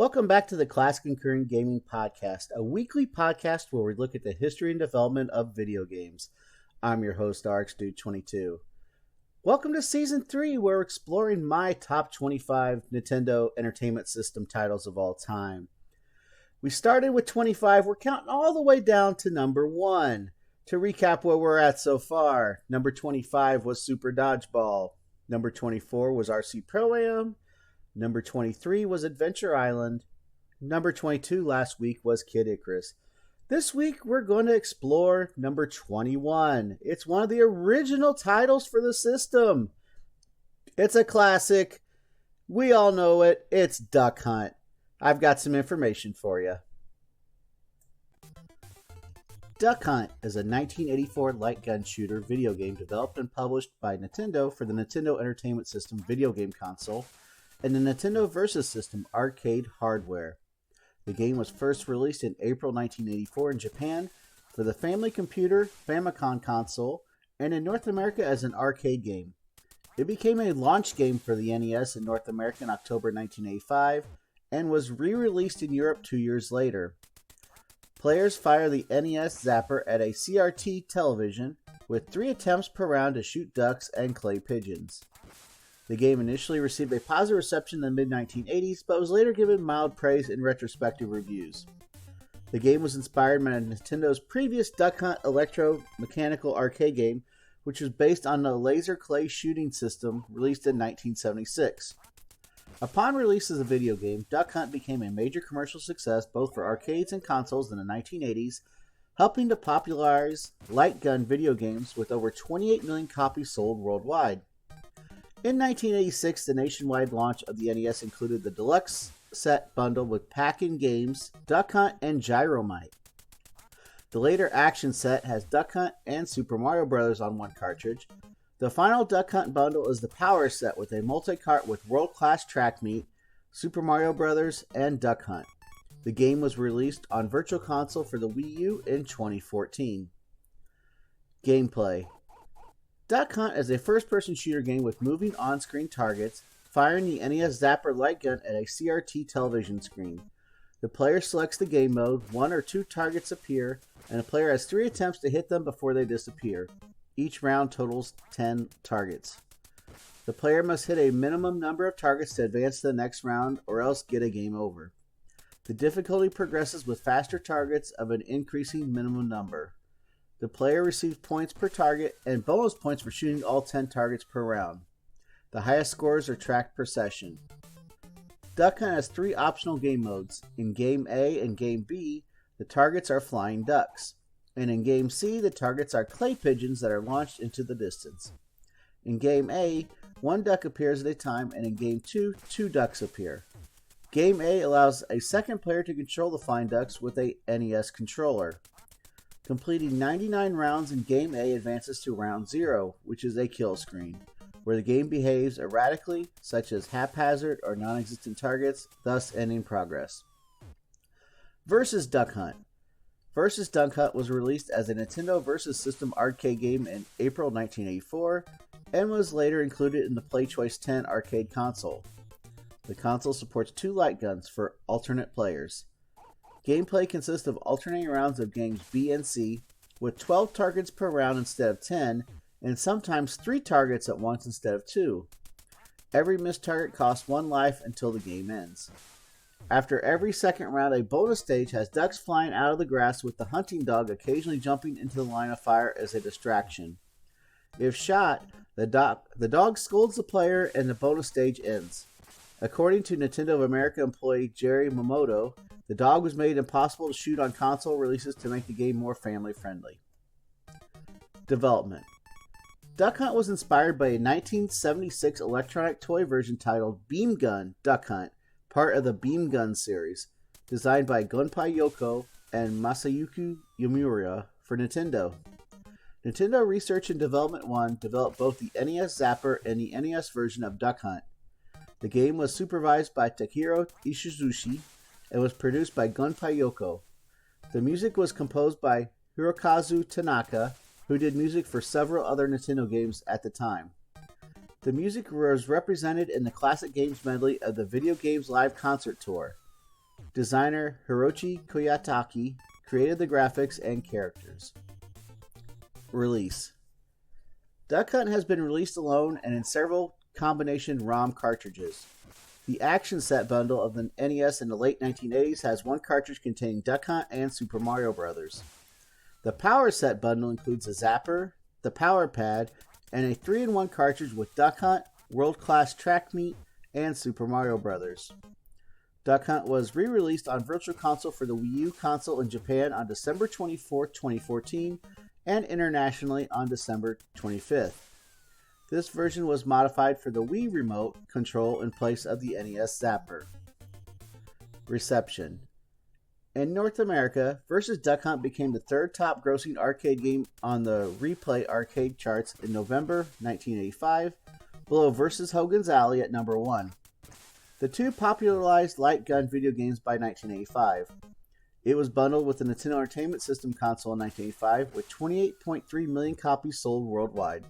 Welcome back to the Classic and Current Gaming Podcast, a weekly podcast where we look at the history and development of video games. I'm your host, RxDude22. Welcome to Season 3, where we're exploring my top 25 Nintendo Entertainment System titles of all time. We started with 25, we're counting all the way down to number 1. To recap where we're at so far, number 25 was Super Dodgeball. Number 24 was RC Pro-Am. Number 23 was Adventure Island. Number 22 last week was Kid Icarus. This week we're going to explore number 21. It's one of the original titles for the system. It's a classic. We all know it. It's Duck Hunt. I've got some information for you. Duck Hunt is a 1984 light gun shooter video game developed and published by Nintendo for the Nintendo Entertainment System video game console and the Nintendo Versus System arcade hardware. The game was first released in April 1984 in Japan for the Family Computer Famicom console and in North America as an arcade game. It became a launch game for the NES in North America in October 1985 and was re-released in Europe 2 years later. Players fire the NES Zapper at a CRT television with 3 attempts per round to shoot ducks and clay pigeons. The game initially received a positive reception in the mid-1980s, but was later given mild praise in retrospective reviews. The game was inspired by Nintendo's previous Duck Hunt electro-mechanical arcade game, which was based on the laser clay shooting system released in 1976. Upon release as a video game, Duck Hunt became a major commercial success both for arcades and consoles in the 1980s, helping to popularize light gun video games with over 28 million copies sold worldwide. In 1986, the nationwide launch of the NES included the deluxe set bundle with pack-in games, Duck Hunt, and Gyromite. The later action set has Duck Hunt and Super Mario Bros. On one cartridge. The final Duck Hunt bundle is the Power Set with a multi-cart with world-class track meet, Super Mario Bros., and Duck Hunt. The game was released on Virtual Console for the Wii U in 2014. Gameplay. Duck Hunt is a first-person shooter game with moving on-screen targets, firing the NES Zapper light gun at a CRT television screen. The player selects the game mode, 1 or 2 targets appear, and the player has 3 attempts to hit them before they disappear. Each round totals 10 targets. The player must hit a minimum number of targets to advance to the next round or else get a game over. The difficulty progresses with faster targets of an increasing minimum number. The player receives points per target and bonus points for shooting all 10 targets per round. The highest scores are tracked per session. Duck Hunt has 3 optional game modes. In Game A and Game B, the targets are flying ducks. And in Game C, the targets are clay pigeons that are launched into the distance. In Game A, 1 duck appears at a time, and in Game 2, 2 ducks appear. Game A allows a second player to control the flying ducks with a NES controller. Completing 99 rounds in Game A advances to Round 0, which is a kill screen, where the game behaves erratically, such as haphazard or non-existent targets, thus ending progress. Versus Duck Hunt. Versus Duck Hunt was released as a Nintendo Versus System arcade game in April 1984 and was later included in the PlayChoice 10 arcade console. The console supports 2 light guns for alternate players. Gameplay consists of alternating rounds of games B and C, with 12 targets per round instead of 10, and sometimes 3 targets at once instead of 2. Every missed target costs 1 life until the game ends. After every second round, a bonus stage has ducks flying out of the grass with the hunting dog occasionally jumping into the line of fire as a distraction. If shot, the dog scolds the player and the bonus stage ends. According to Nintendo of America employee Jerry Momoto, the dog was made impossible to shoot on console releases to make the game more family-friendly. Development. Duck Hunt was inspired by a 1976 electronic toy version titled Beam Gun Duck Hunt, part of the Beam Gun series, designed by Gunpei Yoko and Masayuki Yomura for Nintendo. Nintendo Research and Development 1 developed both the NES Zapper and the NES version of Duck Hunt. The game was supervised by Takehiro Ishizushi and was produced by Gunpei Yoko. The music was composed by Hirokazu Tanaka, who did music for several other Nintendo games at the time. The music was represented in the Classic Games medley of the Video Games Live Concert Tour. Designer Hiroshi Koyatake created the graphics and characters. Release. Duck Hunt has been released alone and in several combination ROM cartridges. The Action Set bundle of the NES in the late 1980s has one cartridge containing Duck Hunt and Super Mario Bros. The Power Set bundle includes a Zapper, the Power Pad, and a 3-in-1 cartridge with Duck Hunt, World Class Track Meet, and Super Mario Bros. Duck Hunt was re-released on Virtual Console for the Wii U console in Japan on December 24, 2014, and internationally on December 25th. This version was modified for the Wii Remote control in place of the NES Zapper. Reception. In North America, Vs. Duck Hunt became the third top grossing arcade game on the Replay arcade charts in November 1985, below Vs. Hogan's Alley at number 1. The two popularized light gun video games by 1985. It was bundled with the Nintendo Entertainment System console in 1985 with 28.3 million copies sold worldwide.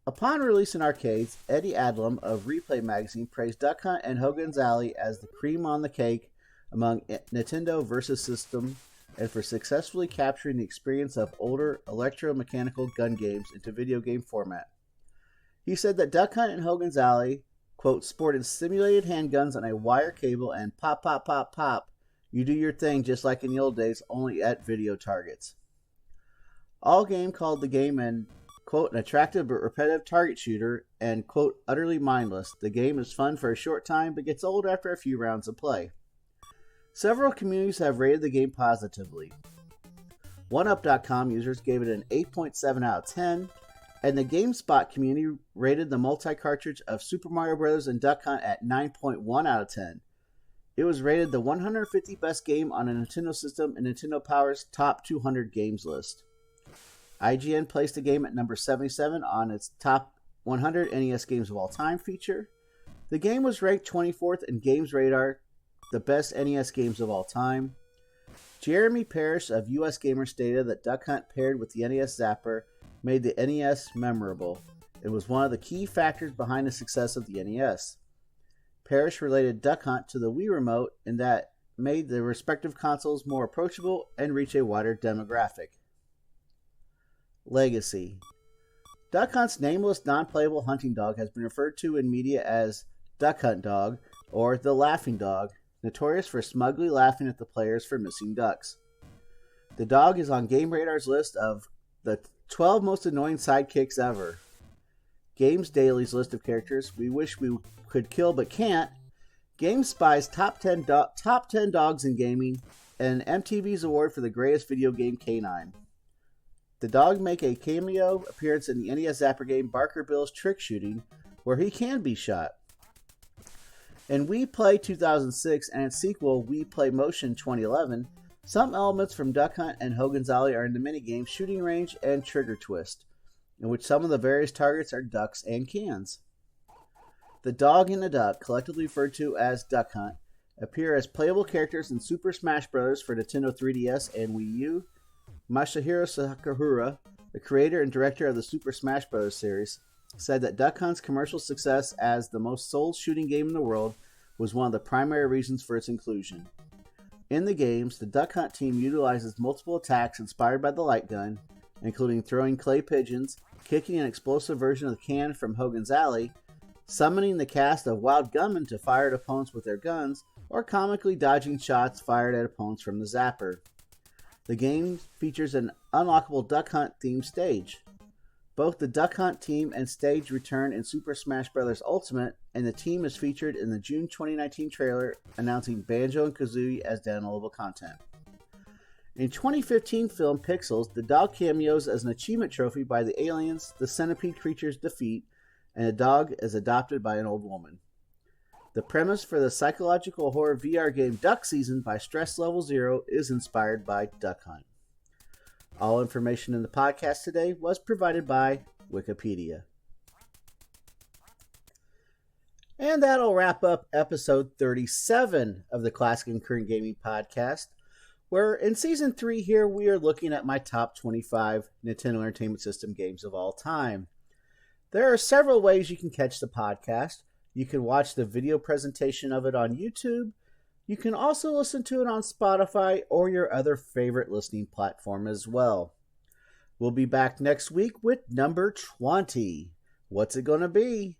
Upon release in arcades, Eddie Adlam of Replay magazine praised Duck Hunt and Hogan's Alley as the cream on the cake among Nintendo Vs. System and for successfully capturing the experience of older electromechanical gun games into video game format. He said that Duck Hunt and Hogan's Alley, quote, sported simulated handguns on a wire cable and pop, pop, pop, pop. You do your thing just like in the old days, only at video targets. All Game called the game an, quote, an attractive but repetitive target shooter and, quote, utterly mindless. The game is fun for a short time but gets old after a few rounds of play. Several communities have rated the game positively. OneUp.com users gave it an 8.7 out of 10, and the GameSpot community rated the multi-cartridge of Super Mario Bros. And Duck Hunt at 9.1 out of 10. It was rated the 150 best game on a Nintendo system in Nintendo Power's top 200 games list. IGN placed the game at number 77 on its top 100 NES games of all time feature. The game was ranked 24th in Games Radar, the best NES games of all time. Jeremy Parrish of US Gamer stated that Duck Hunt paired with the NES Zapper made the NES memorable. It was one of the key factors behind the success of the NES. Parrish related Duck Hunt to the Wii Remote in that made the respective consoles more approachable and reach a wider demographic. Legacy. Duck Hunt's nameless non-playable hunting dog has been referred to in media as Duck Hunt Dog or the Laughing Dog, notorious for smugly laughing at the players for missing ducks. The dog is on Game Radar's list of the 12 most annoying sidekicks ever. Games Daily's list of characters we wish we could kill but can't, GameSpy's top 10 dogs in gaming, and MTV's award for the greatest video game K9. The dog make a cameo appearance in the NES Zapper game Barker Bill's Trick Shooting, where he can be shot. In Wii Play 2006 and its sequel Wii Play Motion 2011, some elements from Duck Hunt and Hogan's Alley are in the minigame Shooting Range and Trigger Twist, in which some of the various targets are ducks and cans. The dog and the duck, collectively referred to as Duck Hunt, appear as playable characters in Super Smash Bros. For Nintendo 3DS and Wii U. Masahiro Sakahura, the creator and director of the Super Smash Bros. Series, said that Duck Hunt's commercial success as the most sold shooting game in the world was one of the primary reasons for its inclusion. In the games, the Duck Hunt team utilizes multiple attacks inspired by the light gun, including throwing clay pigeons, kicking an explosive version of the can from Hogan's Alley, summoning the cast of wild gunmen to fire at opponents with their guns, or comically dodging shots fired at opponents from the Zapper. The game features an unlockable Duck Hunt themed stage. Both the Duck Hunt team and stage return in Super Smash Bros. Ultimate, and the team is featured in the June 2019 trailer announcing Banjo and Kazooie as downloadable content. In 2015 film Pixels, the dog cameos as an achievement trophy by the aliens the centipede creatures defeat, and the dog is adopted by an old woman. The premise for the psychological horror VR game Duck Season by Stress Level Zero is inspired by Duck Hunt. All information in the podcast today was provided by Wikipedia. And that'll wrap up episode 37 of the Classic and Current Gaming Podcast, where in Season 3 here we are looking at my top 25 Nintendo Entertainment System games of all time. There are several ways you can catch the podcast. You can watch the video presentation of it on YouTube. You can also listen to it on Spotify or your other favorite listening platform as well. We'll be back next week with number 20. What's it going to be?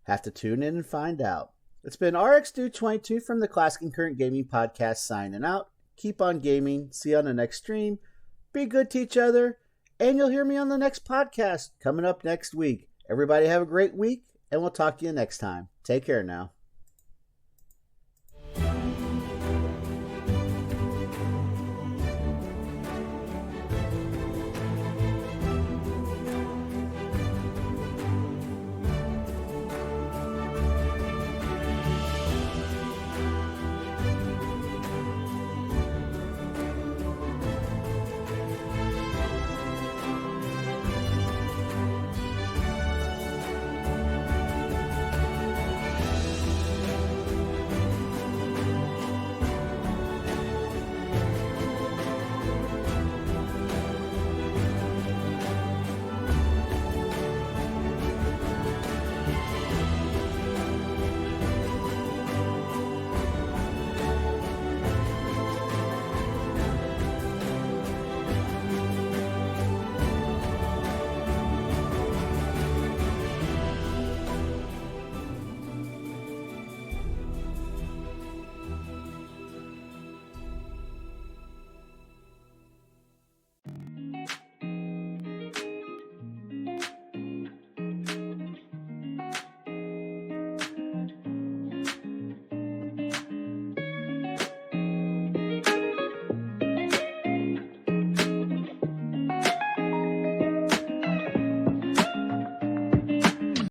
Have to tune in and find out. It's been RX222 from the Classic and Current Gaming Podcast signing out. Keep on gaming. See you on the next stream. Be good to each other. And you'll hear me on the next podcast coming up next week. Everybody have a great week, and we'll talk to you next time. Take care now.